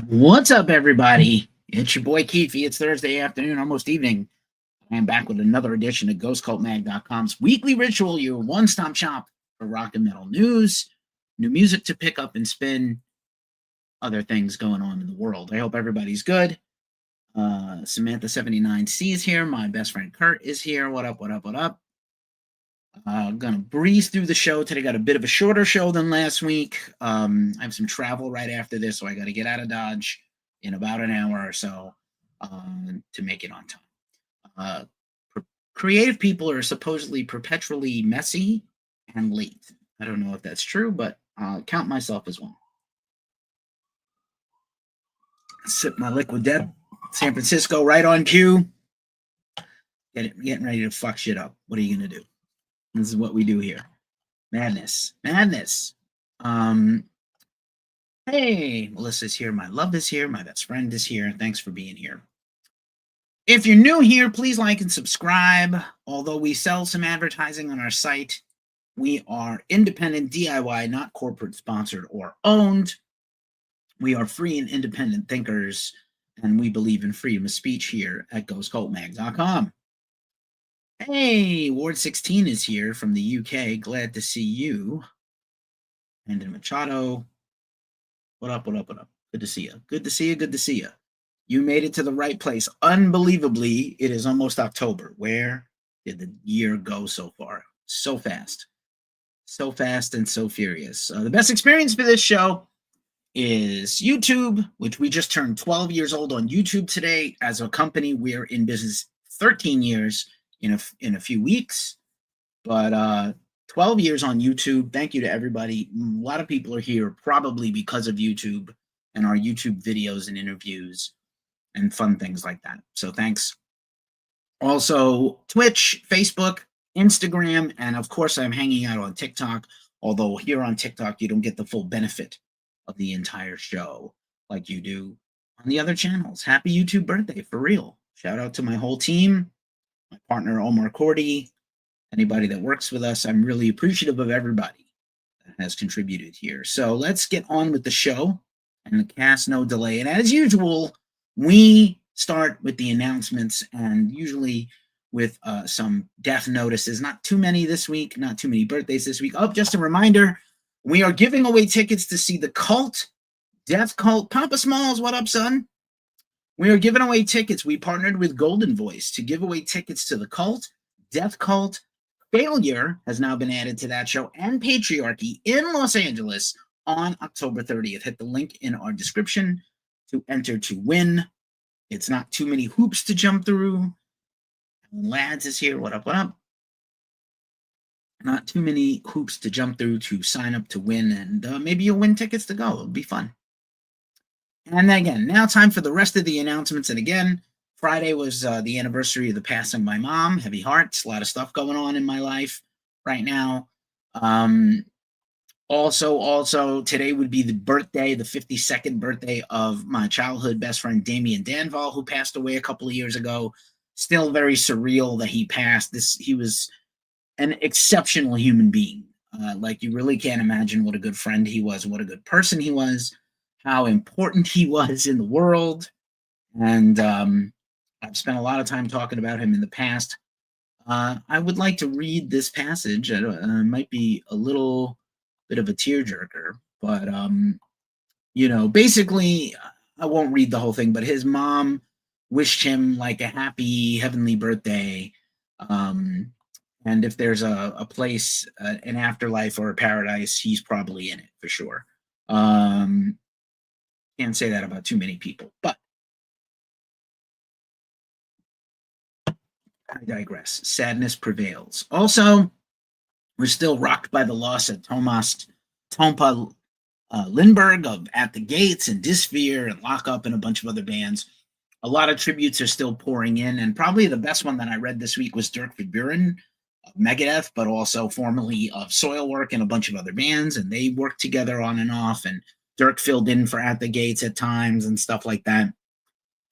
What's up, everybody? It's your boy Keefy. It's Thursday afternoon, almost evening. I am back with another edition of GhostCultMag.com's weekly ritual, your one-stop shop for rock and metal news, new music to pick up and spin, other things going on in the world. I hope everybody's good. Samantha79C is here. My best friend Kurt is here. What up, what up, what up? I'm going to breeze through the show today. Got a bit of a shorter show than last week. I have some travel right after this, so I got to get out of Dodge in about an hour or so to make it on time. Creative people are supposedly perpetually messy and late. I don't know if that's true, but I'll count myself as one. Sip my liquid death. San Francisco right on cue. Getting ready to fuck shit up. What are you going to do? This is what we do here. Madness. Hey, Melissa's here. My love is here. My best friend is here. Thanks for being here. If you're new here, please like and subscribe. Although we sell some advertising on our site, we are independent DIY, not corporate sponsored or owned. We are free and independent thinkers, and we believe in freedom of speech here at GhostCultMag.com. Hey, Ward 16 is here from the UK. Glad to see you. Brandon Machado. What up? Good to see you. You made it to the right place. Unbelievably, it is almost October. Where did the year go so far? So fast. So fast and so furious. The best experience for this show is YouTube, which we just turned 12 years old on YouTube today. As a company, we're in business 13 years in a few weeks. But 12 years on YouTube. Thank you to everybody. A lot of people are here probably because of YouTube and our YouTube videos and interviews and fun things like that. So thanks. Also, Twitch, Facebook, Instagram, and of course, I'm hanging out on TikTok. Although here on TikTok, you don't get the full benefit of the entire show like you do on the other channels. Happy YouTube birthday, for real. Shout out to my whole team, my partner, Omar Cordy, anybody that works with us. I'm really appreciative of everybody that has contributed here. So let's get on with the show and the cast, no delay. And as usual, we start with the announcements and usually with some death notices. Not too many this week, not too many birthdays this week. Oh, just a reminder, we are giving away tickets to see the Cult, Death Cult. Papa Smalls, what up, son? We are giving away tickets. We partnered with Golden Voice to give away tickets to the Cult, Death Cult. Failure has now been added to that show, and Patriarchy in Los Angeles on October 30th. Hit the link in our description to enter to win. It's not too many hoops to jump through. Lads is here. What up? Not too many hoops to jump through to sign up to win, and maybe you'll win tickets to go. It'll be fun. And again, now time for the rest of the announcements. And again, Friday was the anniversary of the passing of my mom. Heavy hearts, a lot of stuff going on in my life right now. Also, today would be the birthday, the 52nd birthday of my childhood best friend, Damian Danval, who passed away a couple of years ago. Still very surreal that he passed. He was an exceptional human being. Like, you really can't imagine what a good friend he was, what a good person he was, how important he was in the world. And I've spent a lot of time talking about him in the past. I would like to read this passage. It might be a little bit of a tearjerker, but basically, I won't read the whole thing, but his mom wished him like a happy heavenly birthday. And if there's a place, an afterlife or a paradise, he's probably in it for sure. Can't say that about too many people, but I digress. Sadness prevails. Also, we're still rocked by the loss of Tompa Lindbergh of At the Gates and Dysphere and Lock Up and a bunch of other bands. A lot of tributes are still pouring in, and probably the best one that I read this week was Dirk Verbeuren of Megadeth, but also formerly of Soilwork and a bunch of other bands, and they worked together on and off, and Dirk filled in for At the Gates at times and stuff like that.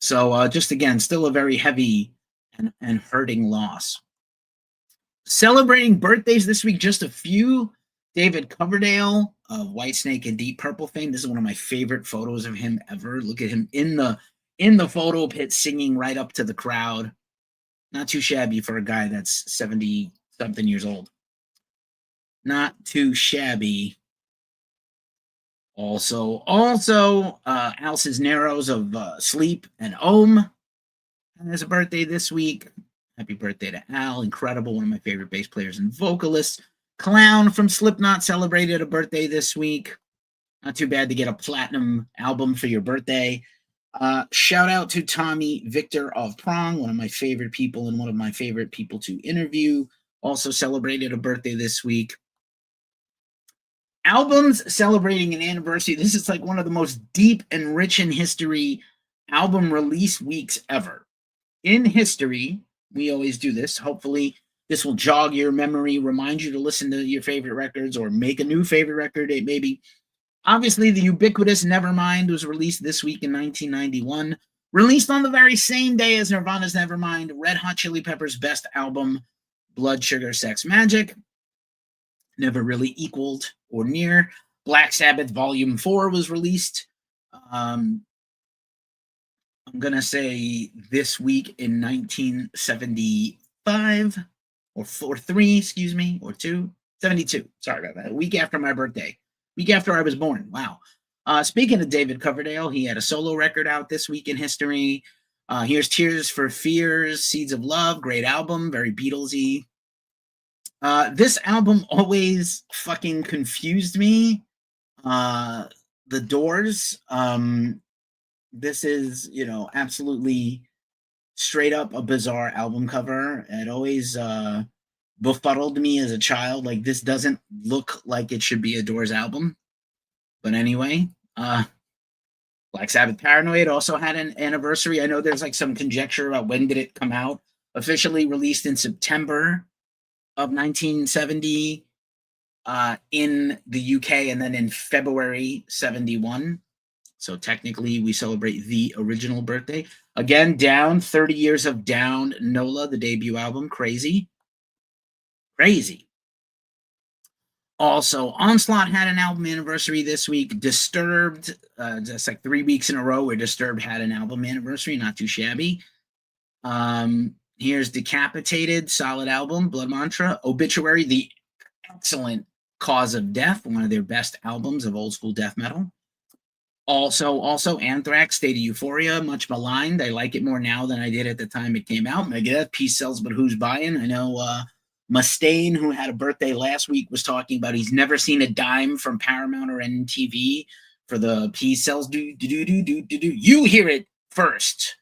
So just again, still a very heavy and hurting loss. Celebrating birthdays this week, just a few David Coverdale of Whitesnake and Deep Purple fame. This is one of my favorite photos of him ever. Look at him in the photo pit singing right up to the crowd. Not too shabby for a guy that's 70-something years old. Not too shabby. Also, Al Cisneros of Sleep and Ohm has a birthday this week. Happy birthday to Al. Incredible. One of my favorite bass players and vocalists. Clown from Slipknot celebrated a birthday this week. Not too bad to get a platinum album for your birthday. Shout out to Tommy Victor of Prong, one of my favorite people and one of my favorite people to interview. Also celebrated a birthday this week. Albums celebrating an anniversary. This is like one of the most deep and rich in history album release weeks ever. In history, we always do this. Hopefully, this will jog your memory, remind you to listen to your favorite records or make a new favorite record. It maybe. Obviously, the ubiquitous Nevermind was released this week in 1991. Released on the very same day as Nirvana's Nevermind, Red Hot Chili Peppers' best album, Blood, Sugar, Sex, Magic. Never really equaled or near. Black Sabbath Volume 4 was released. I'm going to say this week in 1975 or 3, excuse me, or 2, 72. Sorry about that. A week after my birthday. Week after I was born. Wow. Speaking of David Coverdale, he had a solo record out this week in history. Here's Tears for Fears, Seeds of Love. Great album. Very Beatlesy. This album always fucking confused me. The Doors. This is, absolutely straight up a bizarre album cover. It always befuddled me as a child. Like, this doesn't look like it should be a Doors album. But anyway, Black Sabbath Paranoid also had an anniversary. I know there's like some conjecture about when did it come out. Officially released in September of 1970 in the UK, and then in February 71. So technically we celebrate the original birthday. Again, Down, 30 years of Down, NOLA, the debut album. Crazy. Also, Onslaught had an album anniversary this week. Disturbed, just like 3 weeks in a row where Disturbed had an album anniversary. Not too shabby. Here's Decapitated, solid album. Blood Mantra. Obituary, the excellent Cause of Death, one of their best albums of old school death metal. Also Anthrax, State of Euphoria, much maligned. I like it more now than I did at the time it came out. Megadeth, Peace Sells, but who's buying? I know Mustaine, who had a birthday last week, was talking about he's never seen a dime from Paramount or MTV for the Peace Sells. You hear it first.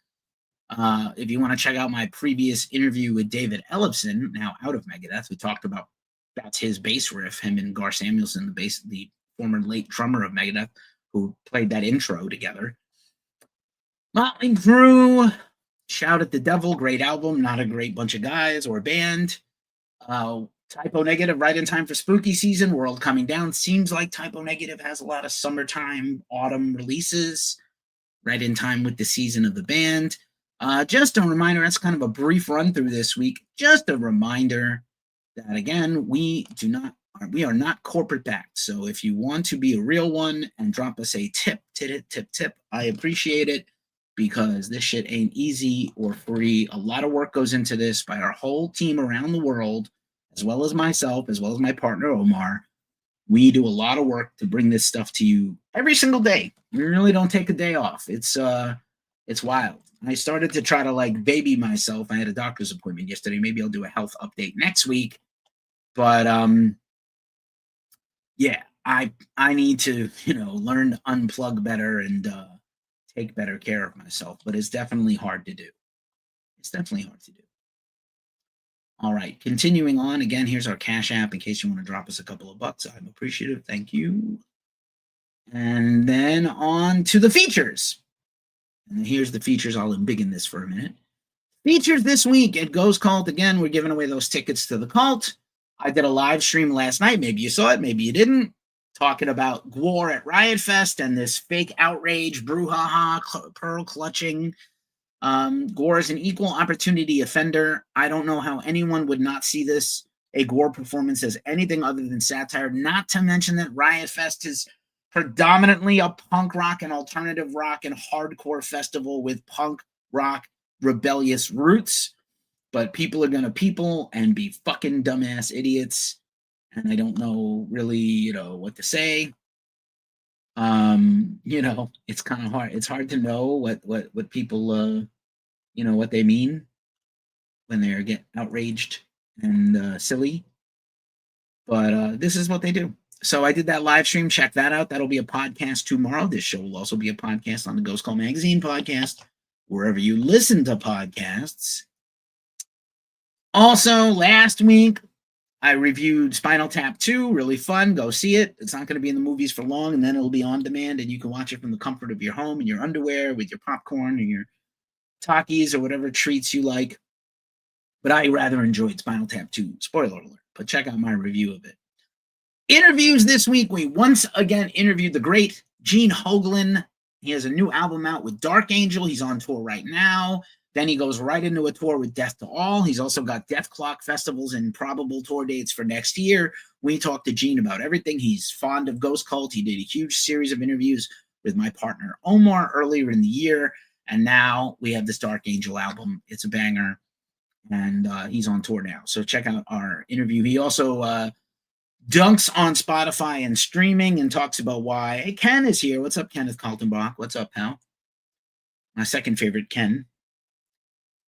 If you want to check out my previous interview with David Ellefson, now out of Megadeth, we talked about that's his bass riff, him and Gar Samuelson, the former late drummer of Megadeth, who played that intro together. Motley Crue, Shout at the Devil, great album, not a great bunch of guys or band. Typo Negative, right in time for spooky season. World Coming Down. Seems like Typo Negative has a lot of summertime, autumn releases, right in time with the season of the band. Just a reminder, that's kind of a brief run through this week. Just a reminder that, again, we are not corporate backed. So if you want to be a real one and drop us a tip, I appreciate it, because this shit ain't easy or free. A lot of work goes into this by our whole team around the world, as well as myself, as well as my partner, Omar. We do a lot of work to bring this stuff to you every single day. We really don't take a day off. It's wild. I started to try to like baby myself. I had a doctor's appointment yesterday. Maybe I'll do a health update next week. But yeah, I need to, learn to unplug better and take better care of myself. But it's definitely hard to do. All right, continuing on. Again, here's our Cash App in case you want to drop us a couple of bucks. I'm appreciative. Thank you. And then on to the features. And here's the features. I'll embiggen this for a minute. Features this week at Ghost Cult. Again, we're giving away those tickets to the cult. I did a live stream last night. Maybe you saw it, maybe you didn't. Talking about Gwar at Riot Fest and this fake outrage, brouhaha, pearl clutching. Gwar is an equal opportunity offender. I don't know how anyone would not see this a gore performance as anything other than satire, not to mention that Riot Fest is predominantly a punk rock and alternative rock and hardcore festival with punk rock rebellious roots. But people are going to people and be fucking dumbass idiots. And I don't know really, what to say. It's kind of hard. It's hard to know what people, what they mean when they get outraged and silly. But this is what they do. So I did that live stream. Check that out. That'll be a podcast tomorrow. This show will also be a podcast on the Ghost Call Magazine podcast, wherever you listen to podcasts. Also, last week, I reviewed Spinal Tap 2. Really fun. Go see it. It's not going to be in the movies for long, and then it'll be on demand, and you can watch it from the comfort of your home in your underwear with your popcorn or your Takis or whatever treats you like. But I rather enjoyed Spinal Tap 2. Spoiler alert. But check out my review of it. Interviews this week. We once again interviewed the great Gene Hoglan. He has a new album out with Dark Angel. He's on tour right now. Then he goes right into a tour with Death to All. He's also got Death Clock festivals and probable tour dates for next year. We talked to Gene about everything. He's fond of Ghost Cult. He did a huge series of interviews with my partner Omar earlier in the year. And now we have this Dark Angel album. It's a banger. And he's on tour now. So check out our interview. He also dunks on Spotify and streaming and talks about why. Hey, Ken is here. What's up, Kenneth Kaltenbach? What's up, pal? My second favorite, Ken.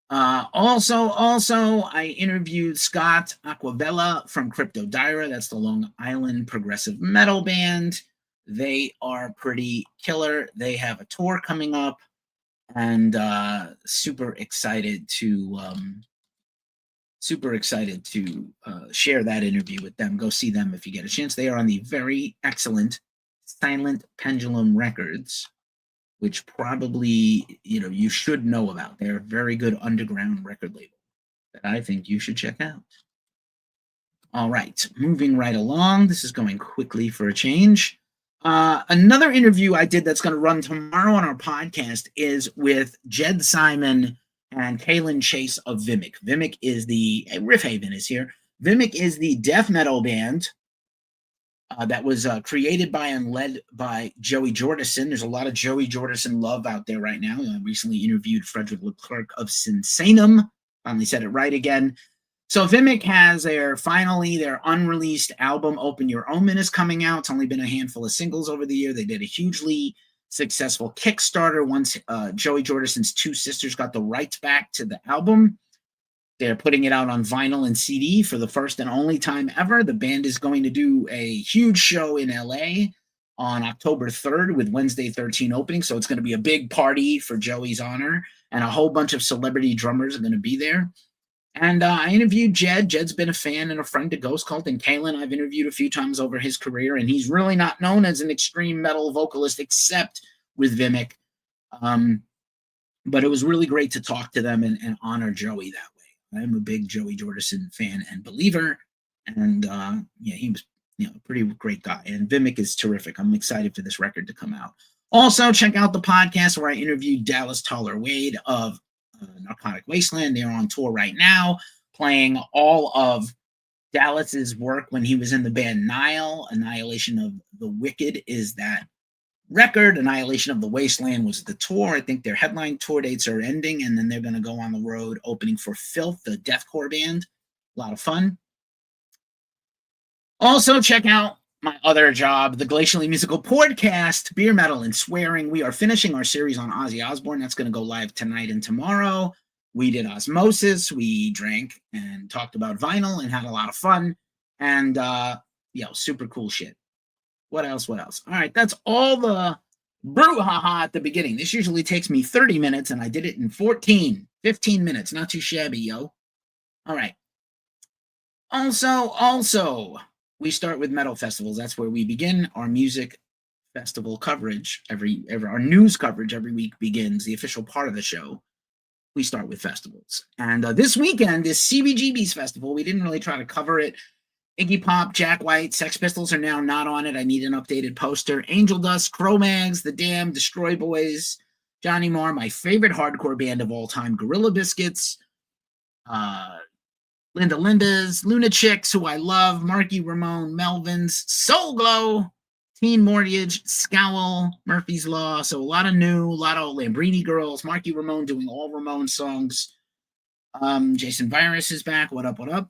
Also, I interviewed Scott Aquavella from Crypto Dyra. That's the Long Island progressive metal band. They are pretty killer. They have a tour coming up, and super excited to share that interview with them. Go see them if you get a chance. They are on the very excellent Silent Pendulum Records, which probably, you should know about. They're a very good underground record label that I think you should check out. All right, moving right along. This is going quickly for a change. Another interview I did that's going to run tomorrow on our podcast is with Jed Simon and Kaylin Chase of Vimic. Vimic is Riff Haven is here. Vimic is the death metal band that was created by and led by Joey Jordison. There's a lot of Joey Jordison love out there right now. I recently interviewed Frederick Leclerc of Sinsanum. Finally said it right again. So Vimic has their unreleased album, Open Your Omen, is coming out. It's only been a handful of singles over the year. They did a hugely successful Kickstarter once Joey Jordison's two sisters got the rights back to the album. They're putting it out on vinyl and CD for the first and only time ever. The band is going to do a huge show in LA on October 3rd with Wednesday 13 opening. So it's going to be a big party for Joey's honor, and a whole bunch of celebrity drummers are going to be there. And I interviewed Jed. Jed's been a fan and a friend to Ghost Cult, and Kalen I've interviewed a few times over his career, and he's really not known as an extreme metal vocalist except with Vimic. But it was really great to talk to them and honor Joey that way. I'm a big Joey Jordison fan and believer, and he was a pretty great guy. And Vimic is terrific. I'm excited for this record to come out. Also, check out the podcast where I interviewed Dallas Toller Wade of Narcotic Wasteland. They're on tour right now, playing all of Dallas's work when he was in the band Nile. Annihilation of the Wicked is that record. Annihilation of the Wasteland was the tour. I think their headline tour dates are ending, and then they're going to go on the road opening for Filth, the deathcore band. A lot of fun. Also, check out my other job, the Glacially Musical Podcast, Beer, Metal, and Swearing. We are finishing our series on Ozzy Osbourne. That's going to go live tonight and tomorrow. We did Osmosis. We drank and talked about vinyl and had a lot of fun. And, super cool shit. What else? All right, that's all the brouhaha at the beginning. This usually takes me 30 minutes, and I did it in 15 minutes. Not too shabby, yo. All right. Also, we start with metal festivals. That's where we begin our music festival coverage. Our news coverage every week begins, the official part of the show. We start with festivals. And this weekend is CBGB's festival. We didn't really try to cover it. Iggy Pop, Jack White, Sex Pistols are now not on it. I need an updated poster. Angel Dust, Cro-Mags, The Damned, Destroy Boys, Johnny Marr, my favorite hardcore band of all time, Gorilla Biscuits, Linda Linda's, Luna Chicks, who I love, Marky Ramone, Melvin's, Soul Glow, Teen Mortgage, Scowl, Murphy's Law. So a lot of Lambrini girls, Marky Ramone doing all Ramone songs. Jason Virus is back. What up, what up?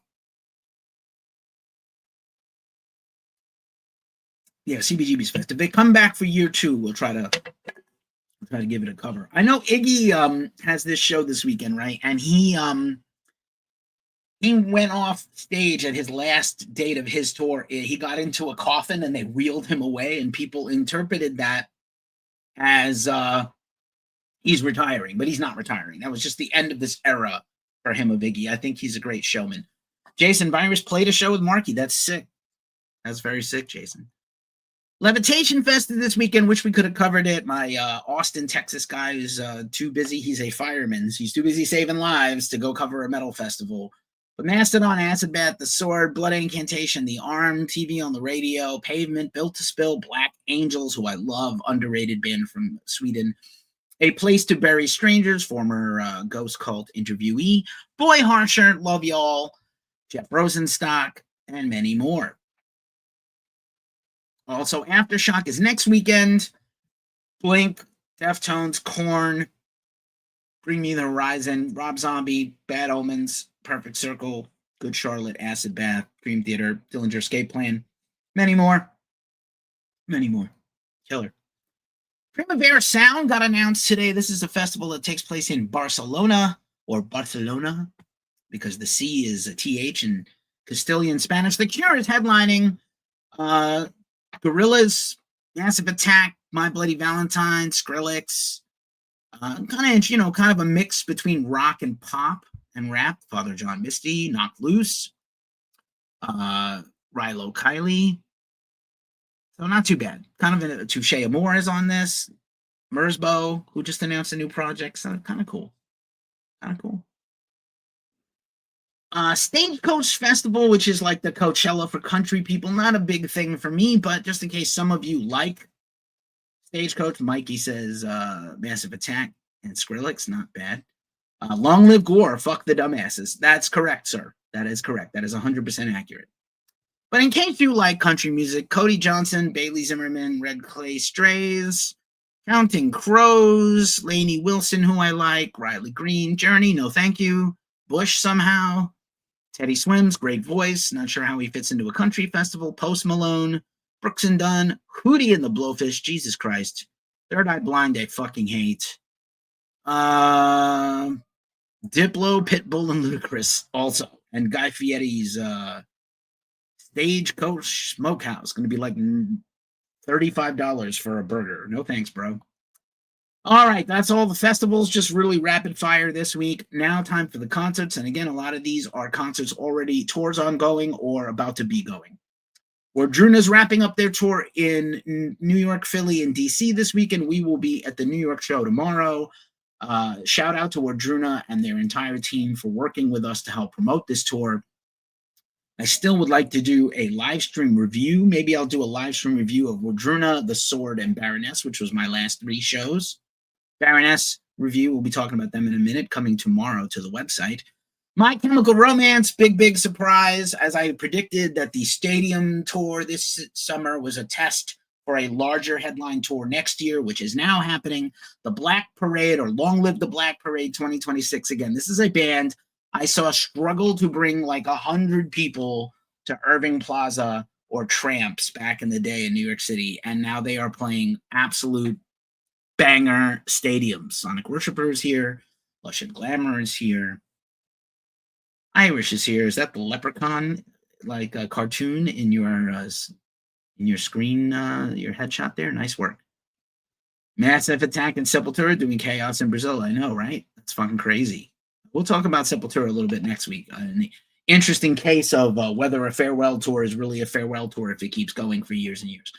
Yeah, CBGB's Fest. If they come back for year 2, we'll try to give it a cover. I know Iggy has this show this weekend, right? And he went off stage at his last date of his tour. He got into a coffin and they wheeled him away, and people interpreted that as he's retiring, but he's not retiring. That was just the end of this era for him of Iggy. I think he's a great showman. Jason Virus played a show with Marky. That's sick. That's very sick, Jason. Levitation Fest this weekend. Wish we could have covered it. My Austin, Texas guy is too busy. He's a fireman. So he's too busy saving lives to go cover a metal festival. But Mastodon, Acid Bath, The Sword, Blood Incantation, The Arm, TV on the Radio, Pavement, Built to Spill, Black Angels, who I love, underrated band from Sweden. A Place to Bury Strangers, former Ghost Cult interviewee. Boy Harsher, Love Y'all, Jeff Rosenstock, and many more. Also, Aftershock is next weekend. Blink, Deftones, Korn, Bring Me the Horizon, Rob Zombie, Bad Omens, Perfect Circle, Good Charlotte, Acid Bath, Dream Theater, Dillinger Escape Plan, many more. Many more. Killer. Primavera Sound got announced today. This is a festival that takes place in Barcelona, or Barcelona, because the C is a TH in Castilian Spanish. The Cure is headlining. Gorillaz, Massive Attack, My Bloody Valentine, Skrillex, kind of a mix between rock and pop and rap. Father John Misty, Knocked Loose, Rilo Kiley. So not too bad. Kind of a Touche Amore is on this. Merzbow, who just announced a new project. So kind of cool. Stagecoach Festival, which is like the Coachella for country people. Not a big thing for me, but just in case some of you like Stagecoach, Mikey says Massive Attack and Skrillex, not bad. Long Live Gore, fuck the dumbasses. That's correct, sir. That is correct. That is 100% accurate. But in case you like country music, Cody Johnson, Bailey Zimmerman, Red Clay Strays, Counting Crows, Lainey Wilson, who I like, Riley Green, Journey, no thank you, Bush somehow, Teddy Swims, great voice, not sure how he fits into a country festival, Post Malone, Brooks and Dunn, Hootie and the Blowfish, Jesus Christ, Third Eye Blind, I fucking hate, Diplo, Pitbull, and Ludacris also, and Guy Fieri's Stagecoach Smokehouse, going to be like $35 for a burger. No thanks, bro. All right, that's all the festivals, just really rapid fire this week. Now time for the concerts. And again, a lot of these are concerts already, tours ongoing or about to be going. Wardruna's wrapping up their tour in New York, Philly, and DC this weekend. We will be at the New York show tomorrow. Shout out to Wardruna and their entire team for working with us to help promote this tour. I still would like to do a live stream review. Maybe I'll do a live stream review of Wardruna, The Sword, and Baroness, which was my last 3 shows. Baroness review, we'll be talking about them in a minute, coming tomorrow to the website. My Chemical Romance, big surprise. As I predicted that the stadium tour this summer was a test for a larger headline tour next year, which is now happening. The Black Parade, or Long Live the Black Parade 2026. Again, this is a band I saw struggle to bring like 100 people to Irving Plaza or Tramps back in the day in New York City, and now they are playing absolute banger stadiums. Sonic Worshipper is here. Lush and Glamour is here. Irish is here. Is that the leprechaun, like a cartoon in your screen, your headshot there? Nice work. Massive Attack and Sepultura doing Chaos in Brazil. I know, right? That's fucking crazy. We'll talk about Sepultura a little bit next week. An interesting case of whether a farewell tour is really a farewell tour if it keeps going for years and years.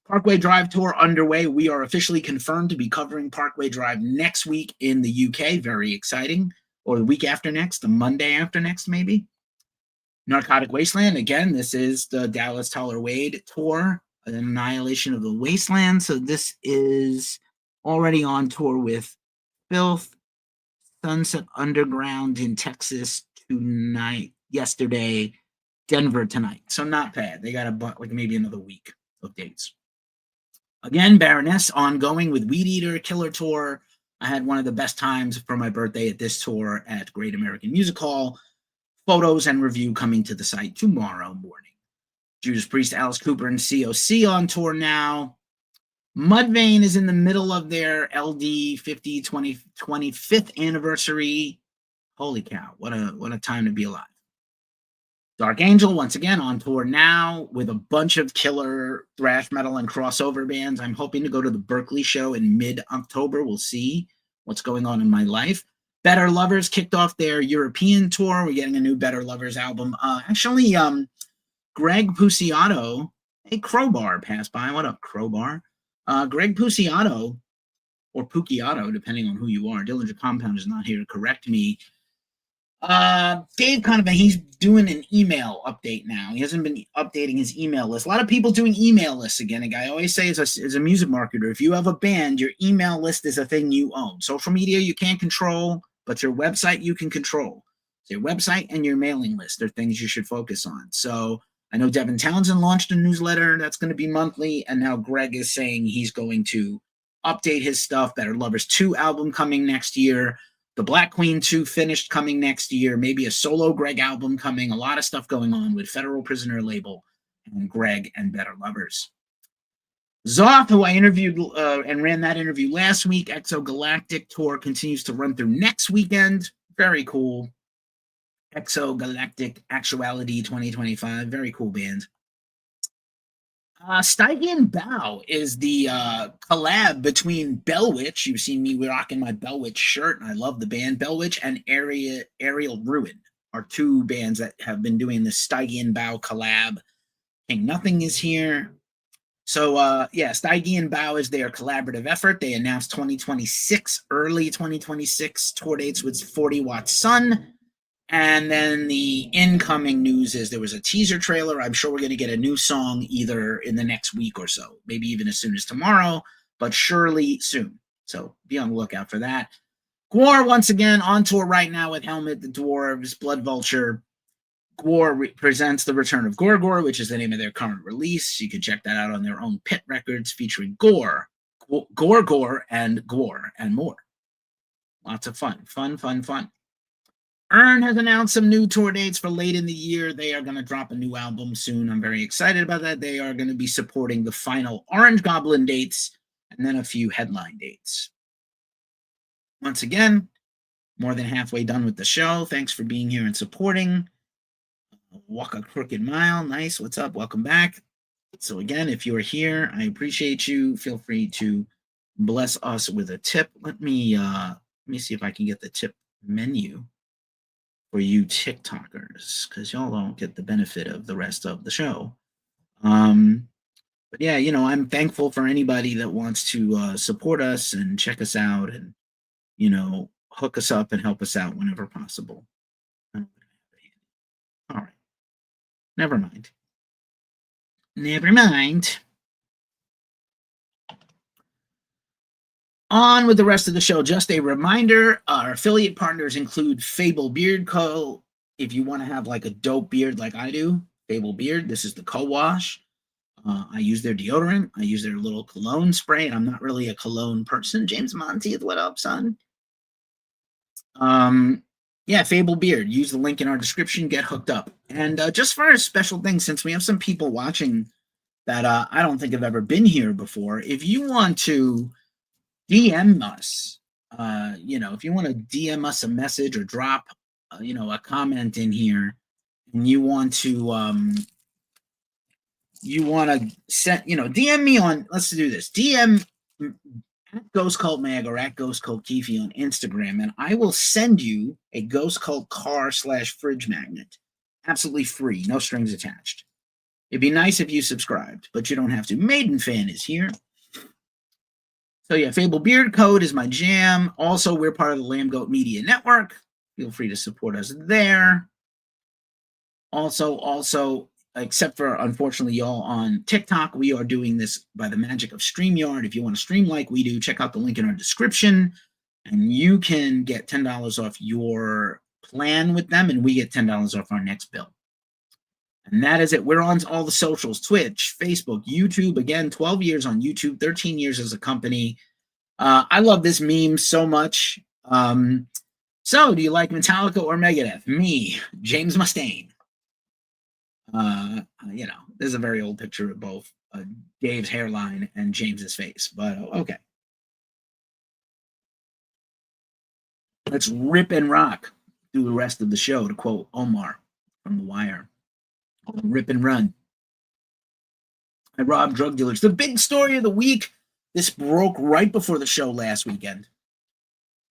Parkway Drive tour underway. We are officially confirmed to be covering Parkway Drive next week in the UK. Very exciting. Or the week after next, the Monday after next, maybe. Narcotic Wasteland. Again, this is the Dallas Tyler Wade tour, an Annihilation of the Wasteland. So this is already on tour with Filth, Sunset Underground in Texas tonight, yesterday, Denver tonight. So not bad. They got like maybe another week of dates. Again, Baroness ongoing with Weed Eater, Killer Tour. I had one of the best times for my birthday at this tour at Great American Music Hall. Photos and review coming to the site tomorrow morning. Judas Priest, Alice Cooper, and COC on tour now. Mudvayne is in the middle of their LD 25th anniversary. Holy cow, what a time to be alive. Dark Angel, once again, on tour now with a bunch of killer thrash metal and crossover bands. I'm hoping to go to the Berkeley show in mid-October. We'll see what's going on in my life. Better Lovers kicked off their European tour. We're getting a new Better Lovers album. Actually, Greg Puciato, a Crowbar passed by. What up, Crowbar? Greg Puciato, or Puciato, depending on who you are. Dillinger Compound is not here to correct me. Dave Conovan, he's doing an email update now. He hasn't been updating his email list. A lot of people doing email lists again. I always say as a music marketer, if you have a band, your email list is a thing you own. Social media you can't control, but your website you can control. So your website and your mailing list are things you should focus on. So I know Devin Townsend launched a newsletter that's going to be monthly, and now Greg is saying he's going to update his stuff. Better Lovers 2 album coming next year. The Black Queen 2 finished coming next year. Maybe a solo Greg album coming. A lot of stuff going on with Federal Prisoner label and Greg and Better Lovers. Zoth, who I interviewed and ran that interview last week, Exogalactic tour continues to run through next weekend. Very cool. Exogalactic Actuality 2025. Very cool band. Stygian Bow is the collab between Bellwitch. You've seen me rocking my Bellwitch shirt, and I love the band. Bellwitch and Aerial Ruin are two bands that have been doing this Stygian Bow collab. King Nothing is here. So, Stygian Bow is their collaborative effort. They announced 2026, early 2026 tour dates with 40 Watt Sun. And then the incoming news is there was a teaser trailer. I'm sure we're going to get a new song either in the next week or so, maybe even as soon as tomorrow, but surely soon. So be on the lookout for that. Gwar, once again, on tour right now with Helmet, the Dwarves, Blood Vulture. Gwar presents the return of Gorgor, which is the name of their current release. You can check that out on their own Pit Records, featuring Gorgor, and Gwar, and more. Lots of fun. Fun. Earn has announced some new tour dates for late in the year. They are going to drop a new album soon. I'm very excited about that. They are going to be supporting the final Orange Goblin dates and then a few headline dates. Once again, more than halfway done with the show. Thanks for being here and supporting. Walk a Crooked Mile. Nice. What's up? Welcome back. So again, if you are here, I appreciate you. Feel free to bless us with a tip. Let me see if I can get the tip menu for you TikTokers, because y'all don't get the benefit of the rest of the show. But yeah, I'm thankful for anybody that wants to support us and check us out and, hook us up and help us out whenever possible. All right. Never mind. On with the rest of the show. Just a reminder, our affiliate partners include Fable Beard Co. If you want to have like a dope beard like I do, Fable Beard, this is the co-wash. I use their deodorant. I use their little cologne spray, and I'm not really a cologne person. James Monty, what up, son? Fable Beard. Use the link in our description. Get hooked up. And just for a special thing, since we have some people watching that I don't think have ever been here before, if you want to DM us, if you want to DM us a message or drop, a comment in here, and you want to send, DM me on, let's do this, DM at Ghost Cult Mag or at Ghost Cult Keefe on Instagram, and I will send you a Ghost Cult car/fridge magnet, absolutely free, no strings attached. It'd be nice if you subscribed, but you don't have to. Maiden Fan is here. So yeah, Fable Beard Code is my jam. Also, we're part of the Lamb Goat Media Network. Feel free to support us there. Also, except for, unfortunately, y'all on TikTok, we are doing this by the magic of StreamYard. If you want to stream like we do, check out the link in our description, and you can get $10 off your plan with them, and we get $10 off our next bill. And that is it. We're on all the socials, Twitch, Facebook, YouTube. Again, 12 years on YouTube, 13 years as a company. I love this meme so much. So, do you like Metallica or Megadeth? Me, James Mustaine. There's a very old picture of both Dave's hairline and James's face, but okay. Let's rip and rock through the rest of the show, to quote Omar from The Wire. Rip and run. I robbed drug dealers. The big story of the week. This broke right before the show last weekend.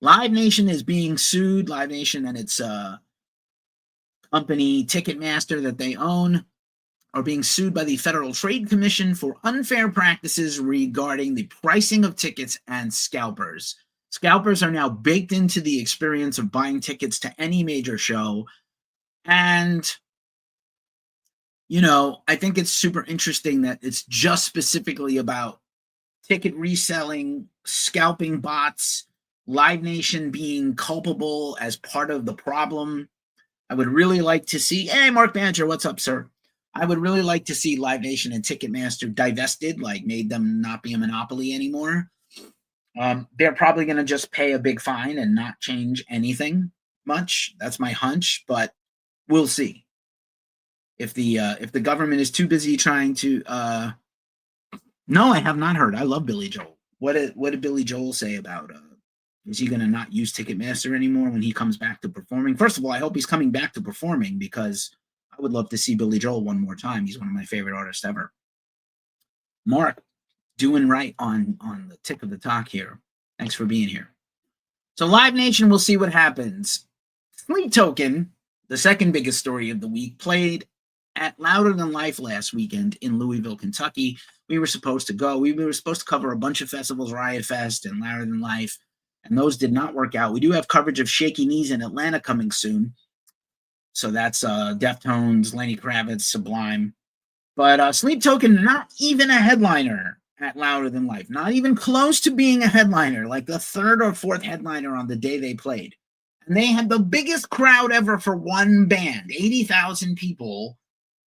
Live Nation is being sued. Live Nation and its company Ticketmaster that they own are being sued by the Federal Trade Commission for unfair practices regarding the pricing of tickets and scalpers. Scalpers are now baked into the experience of buying tickets to any major show. And I think it's super interesting that it's just specifically about ticket reselling, scalping bots, Live Nation being culpable as part of the problem. I would really like to see, hey, Mark Banter, what's up, sir? I would really like to see Live Nation and Ticketmaster divested, like made them not be a monopoly anymore. They're probably going to just pay a big fine and not change anything much. That's my hunch, but we'll see. If the government is too busy trying to, no, I have not heard. I love Billy Joel. What did Billy Joel say about? Is he going to not use Ticketmaster anymore when he comes back to performing? First of all, I hope he's coming back to performing because I would love to see Billy Joel one more time. He's one of my favorite artists ever. Mark, doing right on the tick of the talk here. Thanks for being here. So Live Nation, we'll see what happens. Sleep Token, the second biggest story of the week, played at Louder Than Life last weekend in Louisville, Kentucky. We were supposed to go. We were supposed to cover a bunch of festivals, Riot Fest and Louder Than Life, and those did not work out. We do have coverage of Shaky Knees in Atlanta coming soon. So that's Deftones, Lenny Kravitz, Sublime. But Sleep Token, not even a headliner at Louder Than Life. Not even close to being a headliner, like the third or fourth headliner on the day they played. And they had the biggest crowd ever for one band. 80,000 people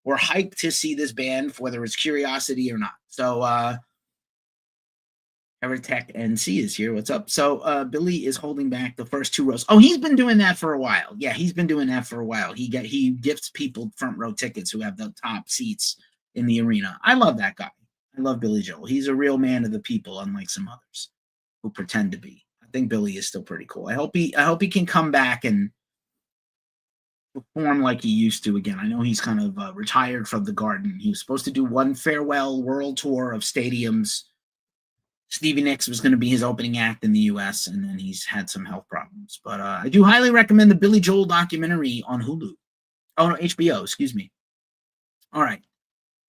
were hyped to see this band, whether it's curiosity or not. So Evertech NC is here. What's up? So Billy is holding back the first two rows. Oh, he's been doing that for a while. Yeah, he's been doing that for a while. He gifts people front row tickets who have the top seats in the arena. I love that guy. I love Billy Joel. He's a real man of the people, unlike some others who pretend to be. I think Billy is still pretty cool. I hope he can come back and perform like he used to again. I know he's kind of retired from the Garden. He was supposed to do one farewell world tour of stadiums. Stevie Nicks was going to be his opening act in the U.S., and then he's had some health problems. But I do highly recommend the Billy Joel documentary on Hulu. Oh, no, HBO, excuse me. All right.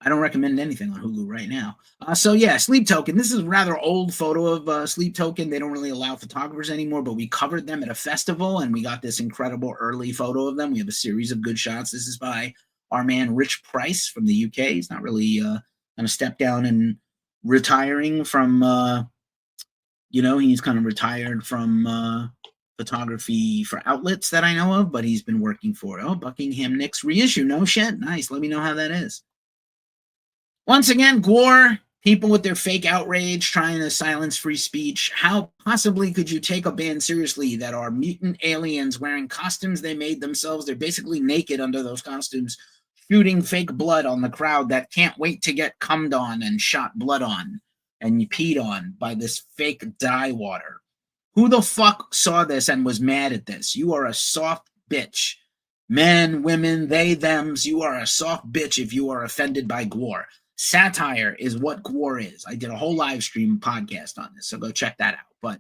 I don't recommend anything on Hulu right now. So, yeah, Sleep Token. This is a rather old photo of Sleep Token. They don't really allow photographers anymore, but we covered them at a festival, and we got this incredible early photo of them. We have a series of good shots. This is by our man Rich Price from the UK. He's not really going to step down and retiring from, he's kind of retired from photography for outlets that I know of, but he's been working for, Buckingham Nicks reissue. No shit. Nice. Let me know how that is. Once again, Gore, people with their fake outrage trying to silence free speech. How possibly could you take a band seriously that are mutant aliens wearing costumes they made themselves? They're basically naked under those costumes, shooting fake blood on the crowd that can't wait to get cummed on and shot blood on and peed on by this fake dye water. Who the fuck saw this and was mad at this? You are a soft bitch. Men, women, they, thems, you are a soft bitch if you are offended by Gore. Satire is what Gore is. I did a whole live stream podcast on this, so go check that out. But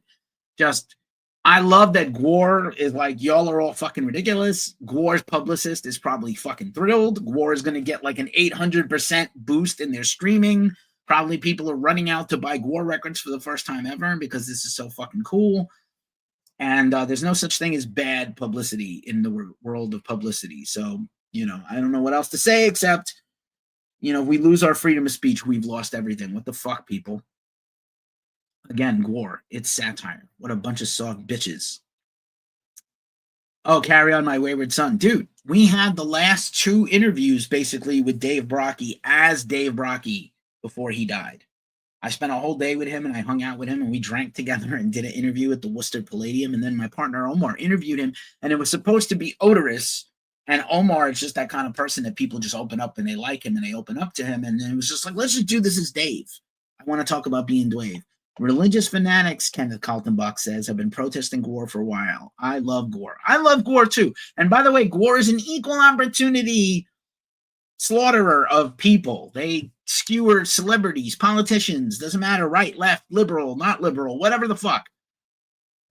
I love that Gore is like, y'all are all fucking ridiculous. Gore's publicist is probably fucking thrilled. Gore is going to get like an 800% boost in their streaming. Probably people are running out to buy Gore records for the first time ever because this is so fucking cool. And there's no such thing as bad publicity in the world of publicity. So, I don't know what else to say except, if we lose our freedom of speech, we've lost everything. What the fuck, people? Again, Gore, it's satire. What a bunch of soft bitches. Oh, Carry On My Wayward Son. Dude, we had the last 2 interviews basically with Dave Brocky as Dave Brocky before he died. I spent a whole day with him and I hung out with him and we drank together and did an interview at the Worcester Palladium. And then my partner Omar interviewed him and it was supposed to be odorous. And Omar is just that kind of person that people just open up and they like him and they open up to him. And then it was just like, let's just do this as Dave. I want to talk about being Dave. Religious fanatics, Kenneth Kaltenbach says, have been protesting Gore for a while. I love Gore. I love Gore too. And by the way, Gore is an equal opportunity slaughterer of people. They skewer celebrities, politicians, doesn't matter, right, left, liberal, not liberal, whatever the fuck.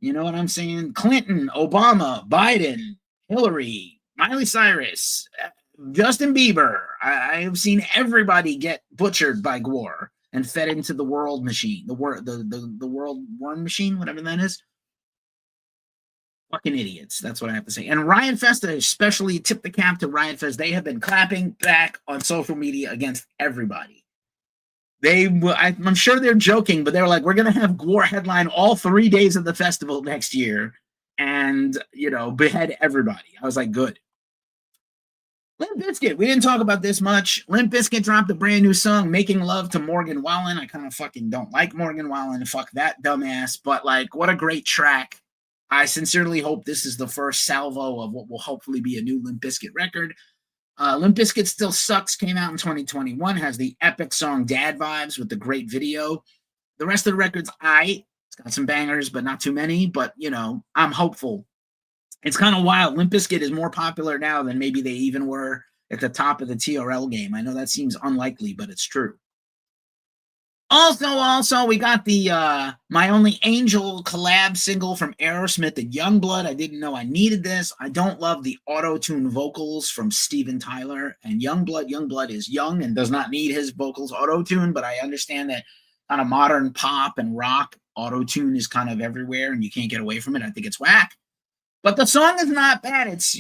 You know what I'm saying? Clinton, Obama, Biden, Hillary, Miley Cyrus, Justin Bieber. I have seen everybody get butchered by Gore and fed into the world machine, the world worm machine, whatever that is. Fucking idiots. That's what I have to say. And Riot Fest, especially tip the cap to Riot Fest. They have been clapping back on social media against everybody. I'm sure they're joking, but they were like, we're going to have Gore headline all 3 days of the festival next year and, behead everybody. I was like, good. Limp Bizkit. We didn't talk about this much. Limp Bizkit dropped a brand new song, Making Love to Morgan Wallen. I kind of fucking don't like Morgan Wallen. Fuck that dumbass. But, what a great track. I sincerely hope this is the first salvo of what will hopefully be a new Limp Bizkit record. Limp Bizkit Still Sucks came out in 2021, has the epic song Dad Vibes with the great video. The rest of the record's aight. It's got some bangers, but not too many. But, I'm hopeful. It's kind of wild. Limp Bizkit is more popular now than maybe they even were at the top of the TRL game. I know that seems unlikely, but it's true. Also, we got the My Only Angel collab single from Aerosmith and Youngblood. I didn't know I needed this. I don't love the auto-tune vocals from Steven Tyler and Youngblood. Youngblood is young and does not need his vocals auto-tuned, but I understand that kind of modern pop and rock auto-tune is kind of everywhere and you can't get away from it. I think it's whack. But the song is not bad. It's,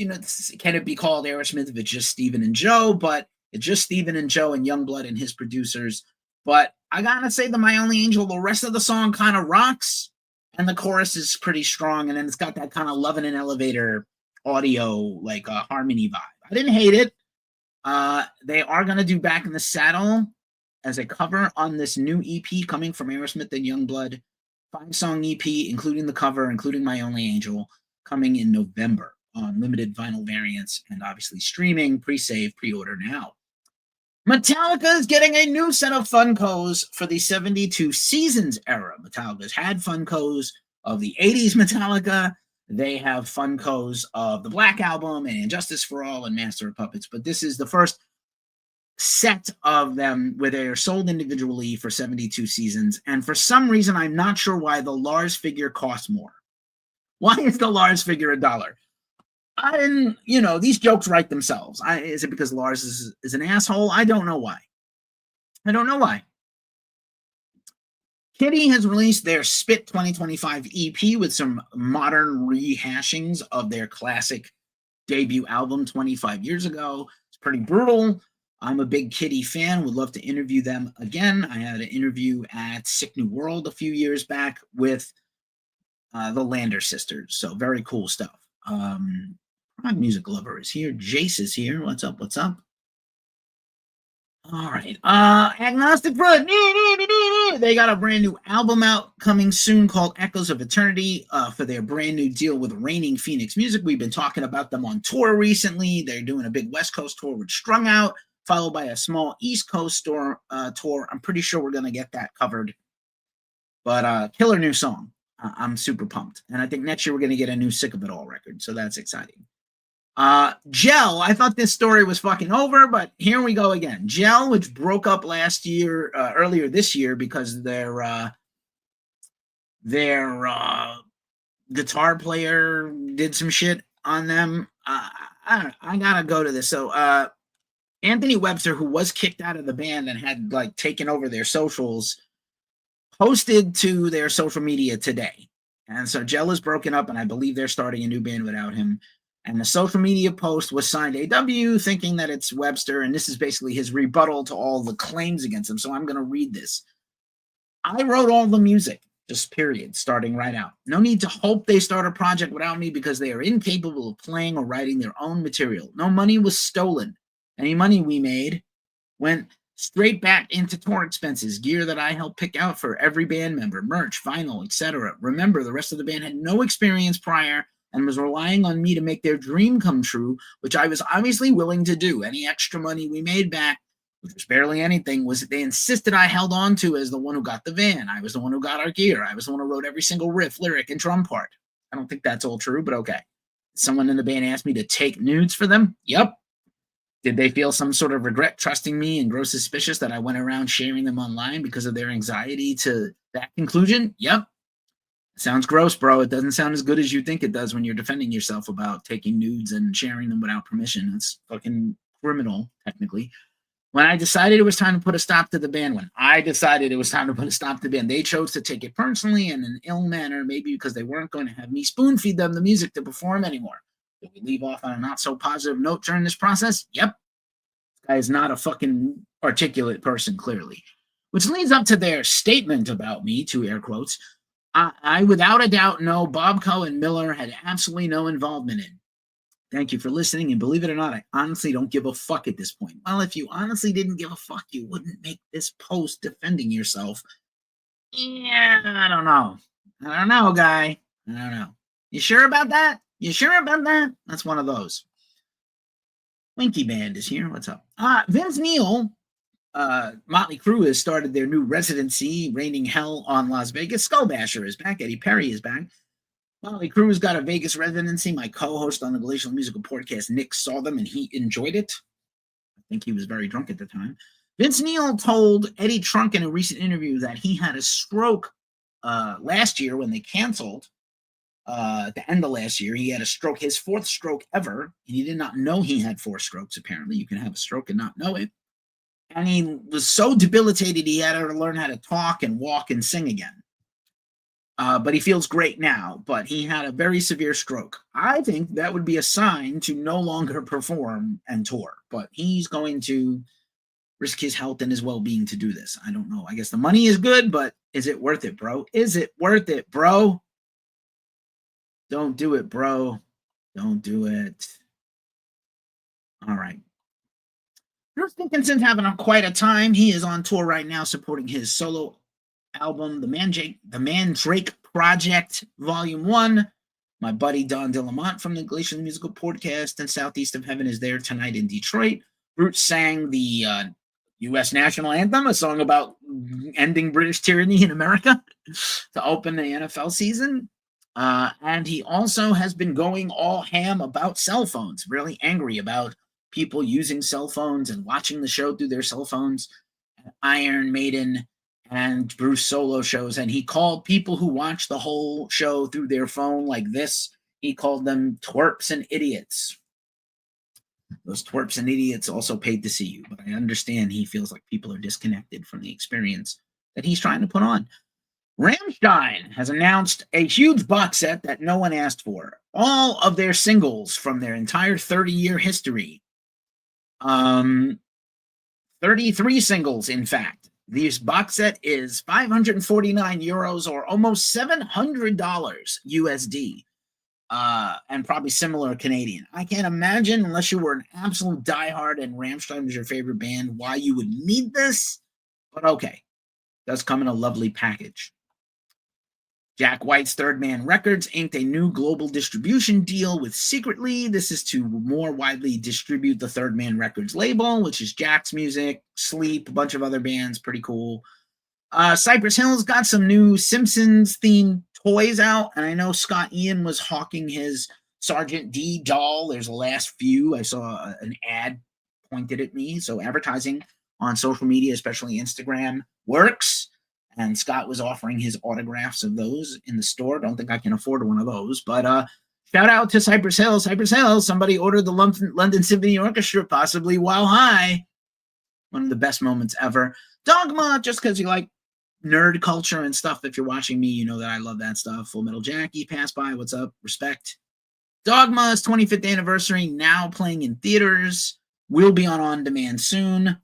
can it be called Aerosmith if it's just Steven and Joe? But it's just Steven and Joe and Youngblood and his producers. But I gotta say the My Only Angel, the rest of the song kind of rocks, and the chorus is pretty strong, and then it's got that kind of Love in an Elevator audio, harmony vibe. I didn't hate it. They are gonna do Back in the Saddle as a cover on this new EP coming from Aerosmith and Youngblood. 5-song EP, including the cover, including My Only Angel, coming in November on limited vinyl variants and obviously streaming, pre-save, pre-order now. Metallica is getting a new set of Funkos for the 72 Seasons era. Metallica's had Funkos of the 80s Metallica. They have Funkos of the Black Album and Injustice for All and Master of Puppets. But this is the first set of them where they are sold individually for 72 Seasons. And for some reason, I'm not sure why the Lars figure costs more. Why is the Lars figure $1? I didn't, these jokes write themselves. Is it because Lars is an asshole? I don't know why. Kitty has released their Spit 2025 EP with some modern rehashings of their classic debut album 25 years ago. It's pretty brutal. I'm a big Kitty fan. Would love to interview them again. I had an interview at Sick New World a few years back with the Lander sisters. So very cool stuff. My music lover is here. Jace is here. What's up? All right. Agnostic Front. They got a brand new album out coming soon called Echoes of Eternity for their brand new deal with Reigning Phoenix Music. We've been talking about them on tour recently. They're doing a big West Coast tour with Strung Out, followed by a small East Coast tour. I'm pretty sure we're going to get that covered. But killer new song. I'm super pumped. And I think next year we're going to get a new Sick of It All record. So that's exciting. Gel, I thought this story was fucking over, but here we go again. Gel, which broke up earlier this year because their guitar player did some shit on them. I gotta go to this. So Anthony Webster, who was kicked out of the band and had taken over their socials, posted to their social media today. And so Gel is broken up, and I believe they're starting a new band without him. And the social media post was signed AW, thinking that it's Webster, and this is basically his rebuttal to all the claims against him. So I'm going to read this. I wrote all the music, Just period, starting right out. No need to hope they start a project without me because they are incapable of playing or writing their own material. No money was stolen. Any money we made went straight back into tour expenses, gear that I helped pick out for every band member, merch, vinyl, etc. Remember, the rest of the band had no experience prior and was relying on me to make their dream come true, which I was obviously willing to do. Any extra money we made back, which was barely anything, was that they insisted I held on to as the one who got the van. I was the one who got our gear. I was the one who wrote every single riff, lyric, and drum part. I don't think that's all true, but okay. Someone in the band asked me to take nudes for them? Yep. Did they feel some sort of regret trusting me and grow suspicious that I went around sharing them online because of their anxiety to that conclusion? Yep. Sounds gross, bro. It doesn't sound as good as you think it does when you're defending yourself about taking nudes and sharing them without permission. It's fucking criminal, technically. When I decided it was time to put a stop to the band, they chose to take it personally and in an ill manner, maybe because they weren't going to have me spoon feed them the music to perform anymore. Did we leave off on a not so positive note during this process? Yep. This guy is not a fucking articulate person, clearly. Which leads up to their statement about me, two air quotes. I without a doubt know Bob Coe and Miller had absolutely no involvement in. Thank you for listening, and believe it or not, I honestly don't give a fuck at this point. Well, if you honestly didn't give a fuck, you wouldn't make this post defending yourself. Yeah, I don't know. I don't know, guy. I don't know. You sure about that? You sure about that? That's one of those. Winky Band is here. What's up? Vince Neil, Motley Crue has started their new residency, raining hell on Las Vegas. Skullbasher is back. Eddie Perry is back. Motley Crue's got a Vegas residency. My co-host on the Glacial Musical Podcast, Nick, saw them and he enjoyed it. I think he was very drunk at the time. Vince Neil told Eddie Trunk in a recent interview that he had a stroke last year when they canceled. At the end of last year, he had a stroke, his fourth stroke ever, and he did not know he had 4 strokes, apparently. You can have a stroke and not know it. And he was so debilitated he had to learn how to talk and walk and sing again. But he feels great now, but he had a very severe stroke. I think that would be a sign to no longer perform and tour, but he's going to risk his health and his well-being to do this. I don't know. I guess the money is good, but is it worth it, bro? Is it worth it, bro? Don't do it, bro. Don't do it. All right. Bruce Dickinson's having quite a time. He is on tour right now supporting his solo album, The Mandrake Project, Volume 1. My buddy Don DeLamont from the Glacial Musical Podcast and Southeast of Heaven is there tonight in Detroit. Bruce sang the U.S. National Anthem, a song about ending British tyranny in America, to open the NFL season. And he also has been going all ham about cell phones, really angry about people using cell phones and watching the show through their cell phones. Iron Maiden and Bruce solo shows, and he called people who watch the whole show through their phone like this, he called them twerps and idiots. Those twerps and idiots also paid to see you, but I understand he feels like people are disconnected from the experience that he's trying to put on. Rammstein has announced a huge box set that no one asked for. All of their singles from their entire 30-year history. 33 singles, in fact. This box set is 549 euros or almost $700 USD, and probably similar Canadian. I can't imagine, unless you were an absolute diehard and Rammstein was your favorite band, why you would need this, but okay. It does come in a lovely package. Jack White's Third Man Records inked a new global distribution deal with Secretly. This is to more widely distribute the Third Man Records label, which is Jack's music, Sleep, a bunch of other bands, pretty cool. Cypress Hill's got some new Simpsons-themed toys out, and I know Scott Ian was hawking his Sergeant D doll. There's the last few. I saw an ad pointed at me, so advertising on social media, especially Instagram, works. And Scott was offering his autographs of those in the store. Don't think I can afford one of those. But shout out to Cypress Hill. Cypress Hill, somebody ordered the London Symphony Orchestra, possibly While High. One of the best moments ever. Dogma, just because you like nerd culture and stuff. If you're watching me, you know that I love that stuff. Full Metal Jackie, pass by. What's up? Respect. Dogma's 25th anniversary, now playing in theaters. Will be on demand soon.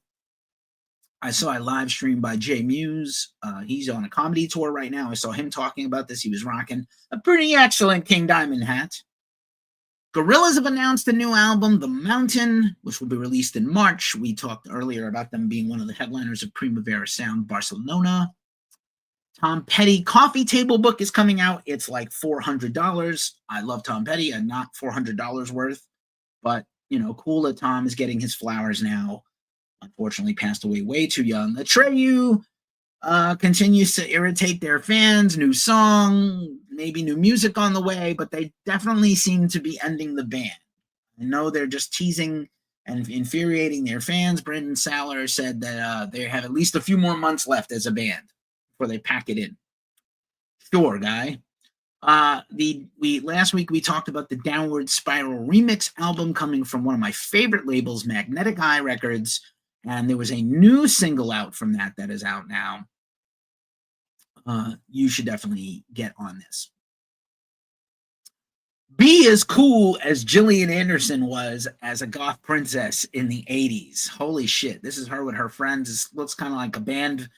I saw a live stream by Jay Muse. He's on a comedy tour right now. I saw him talking about this. He was rocking a pretty excellent King Diamond hat. Gorillaz have announced a new album, The Mountain, which will be released in March. We talked earlier about them being one of the headliners of Primavera Sound Barcelona. Tom Petty Coffee Table book is coming out. It's like $400. I love Tom Petty and not $400 worth, but cool that Tom is getting his flowers now. Unfortunately, passed away way too young. Atreyu continues to irritate their fans. New song, maybe new music on the way, but they definitely seem to be ending the band. I know they're just teasing and infuriating their fans. Brendan Saller said that they have at least a few more months left as a band before they pack it in. Sure, guy. Last week we talked about the Downward Spiral remix album coming from one of my favorite labels, Magnetic Eye Records, and there was a new single out from that is out now. You should definitely get on this. Be as cool as Gillian Anderson was as a goth princess in the 80s. Holy shit. This is her with her friends. It looks kind of like a band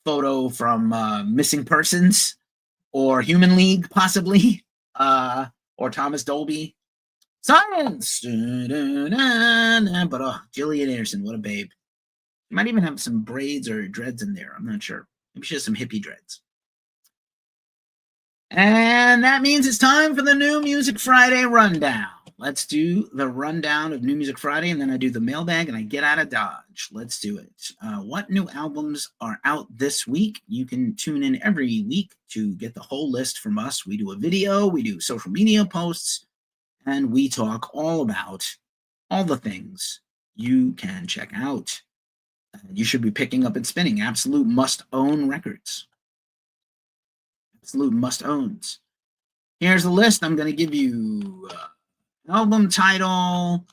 photo from Missing Persons or Human League, possibly, or Thomas Dolby. Science! But Gillian Anderson, what a babe. She might even have some braids or dreads in there. I'm not sure. Maybe she has some hippie dreads. And that means it's time for the New Music Friday rundown. Let's do the rundown of New Music Friday, and then I do the mailbag, and I get out of Dodge. Let's do it. What new albums are out this week? You can tune in every week to get the whole list from us. We do a video, we do social media posts, and we talk all about all the things you can check out. You should be picking up and spinning. Absolute must-own records. Absolute must-owns. Here's the list. I'm going to give you album title,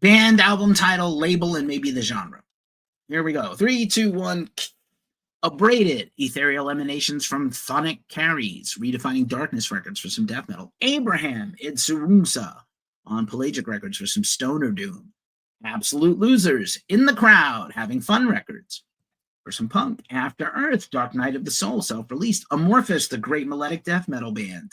band album title, label, and maybe the genre. Here we go. 3, 2, 1. Abraded, Ethereal Emanations from Thonic Carries, Redefining Darkness Records for some death metal. Abraham Idzurumsa on Pelagic Records for some stoner doom. Absolute Losers, In the Crowd, Having Fun Records for some punk. After Earth, Dark Night of the Soul, self-released. Amorphous, the great melodic death metal band.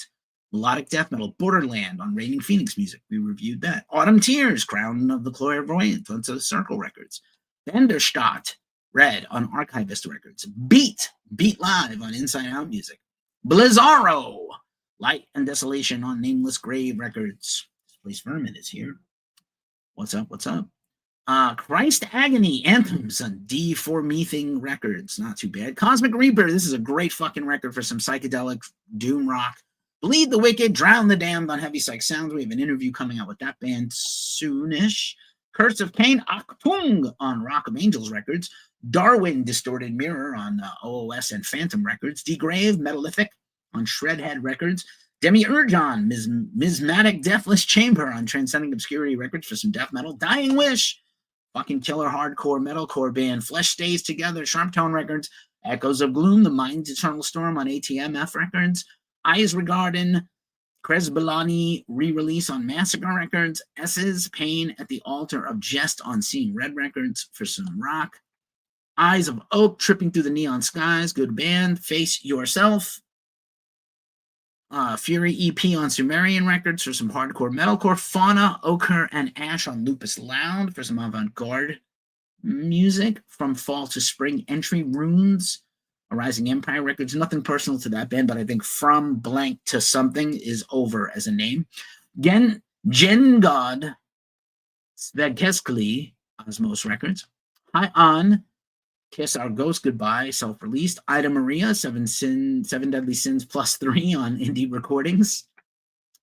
Melodic death metal, Borderland on Raining Phoenix Music. We reviewed that. Autumn Tears, Crown of the Clairvoyant on Circle Records. Vanderstadt, Red on Archivist Records. Beat Live on Inside Out Music. Blizzaro, Light and Desolation on Nameless Grave Records. Displaced Vermin is here. What's up? Christ Agony, Anthems on D4Mething Records. Not too bad. Cosmic Reaper, this is a great fucking record for some psychedelic doom rock. Bleed the Wicked, Drown the Damned on Heavy Psych Sounds. We have an interview coming out with that band soonish. Curse of Cain, Achtung on Rock of Angels Records. Darwin, Distorted Mirror on OOS and Phantom Records. Degrave, Metallithic on Shredhead Records. Demiurge on Mismatic Deathless Chamber on Transcending Obscurity Records for some death metal. Dying Wish, fucking killer hardcore metalcore band. Flesh Stays Together, Sharp Tone Records. Echoes of Gloom, The Mind's Eternal Storm on ATMF Records. Eyes Regarding, Kresbalani re-release on Massacre Records. S's Pain at the Altar of Jest on Seeing Red Records for some rock. Eyes of Oak, Tripping Through the Neon Skies, good band. Face Yourself. Fury EP on Sumerian Records for some hardcore metalcore. Fauna, Ochre, and Ash on Lupus Loud for some avant-garde music. From Fall to Spring, Entry Runes, Rising Empire Records. Nothing personal to that band, but I think From Blank to Something is over as a name. Gen God, Svegkeskli, Osmos Records. High On, Kiss Our Ghost Goodbye, self-released. Ida Maria, Seven Deadly Sins plus 3 on Indie Recordings.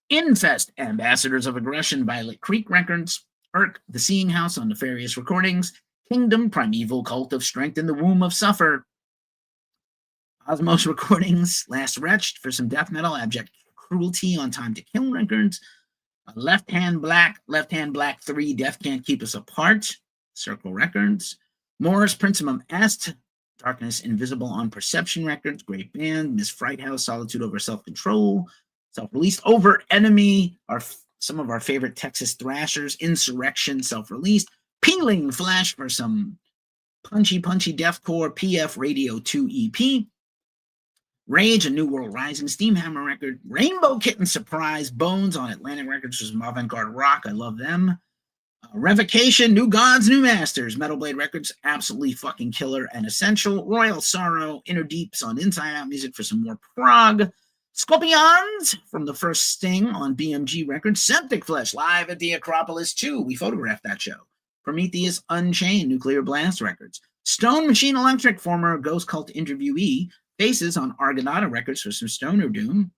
Infest, Ambassadors of Aggression, Violet Creek Records. Irk, The Seeing House on Nefarious Recordings. Kingdom, Primeval Cult of Strength in the Womb of Suffer. Osmos Recordings, Last Wretched for some death metal. Abject Cruelty on Time to Kill Records. Left Hand Black 3, Death Can't Keep Us Apart, Circle Records. Morris Principum Est, Darkness Invisible on Perception Records, great band. Miss Frighthouse, Solitude Over Self-Control, self-released. Over Enemy, some of our favorite Texas thrashers. Insurrection, self-released. Peeling Flesh for some Punchy Deathcore PF Radio 2 EP. Rage, A New World Rising, Steamhammer record. Rainbow Kitten Surprise, Bones on Atlantic Records, which is avant-garde rock. I love them. Revocation, New Gods, New Masters, Metal Blade Records, absolutely fucking killer and essential. Royal Sorrow, Inner Deeps on Inside Out Music for some more prog. Scorpions from the first Sting on BMG Records. Septic Flesh, live at the Acropolis 2. We photographed that show. Prometheus Unchained, Nuclear Blast Records. Stone Machine Electric, former Ghost Cult interviewee, Faces on Argonauta Records for some Stoner Doom.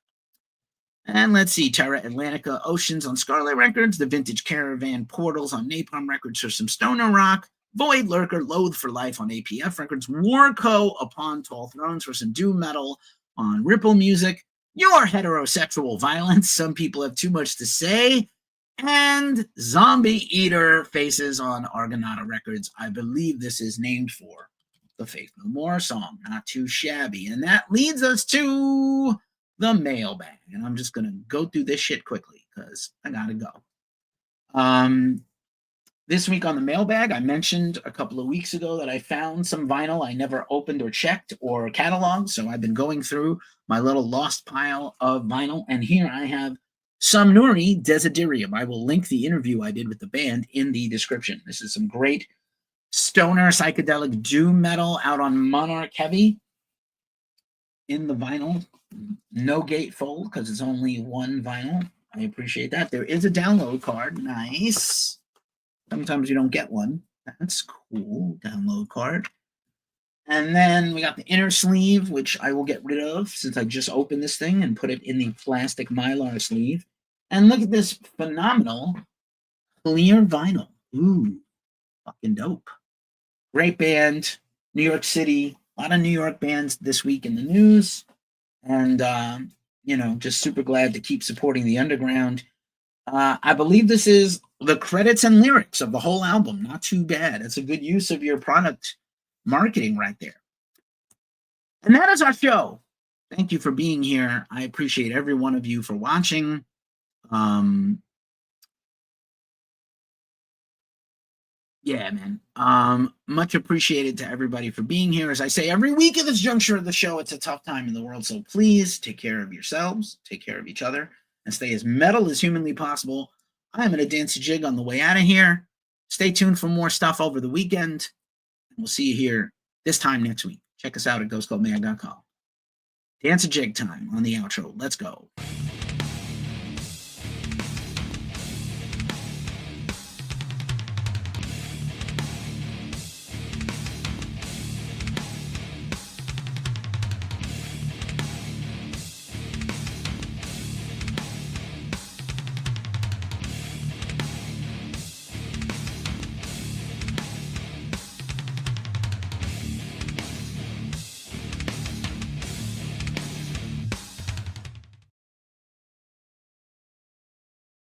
And let's see, Terra Atlantica Oceans on Scarlet Records, The Vintage Caravan Portals on Napalm Records for some Stoner Rock, Void Lurker, Loathe for Life on APF Records, Warco Upon Tall Thrones for some Doom Metal on Ripple Music, Your Heterosexual Violence, Some People Have Too Much to Say, and Zombie Eater Faces on Argonauta Records. I believe this is named for the Faith No More song. Not too shabby. And that leads us to the mailbag. And I'm just going to go through this shit quickly because I got to go. This week on the mailbag, I mentioned a couple of weeks ago that I found some vinyl I never opened or checked or cataloged. So I've been going through my little lost pile of vinyl. And here I have Some Nuri Desiderium. I will link the interview I did with the band in the description. This is some great stoner psychedelic doom metal out on Monarch Heavy in the vinyl. No gatefold because it's only one vinyl. I appreciate that. There is a download card. Nice. Sometimes you don't get one. That's cool. Download card. And then we got the inner sleeve, which I will get rid of since I just opened this thing and put it in the plastic Mylar sleeve. And look at this phenomenal clear vinyl. Ooh, fucking dope. Great band, New York City. A lot of New York bands this week in the news. And, just super glad to keep supporting the underground. I believe this is the credits and lyrics of the whole album. Not too bad. It's a good use of your product marketing right there. And that is our show. Thank you for being here. I appreciate every one of you for watching. Yeah, man. Much appreciated to everybody for being here. As I say every week at this juncture of the show, it's a tough time in the world. So please take care of yourselves, take care of each other, and stay as metal as humanly possible. I'm going to dance a jig on the way out of here. Stay tuned for more stuff over the weekend. We'll see you here this time next week. Check us out at ghostcultmag.com. Dance a jig time on the outro. Let's go.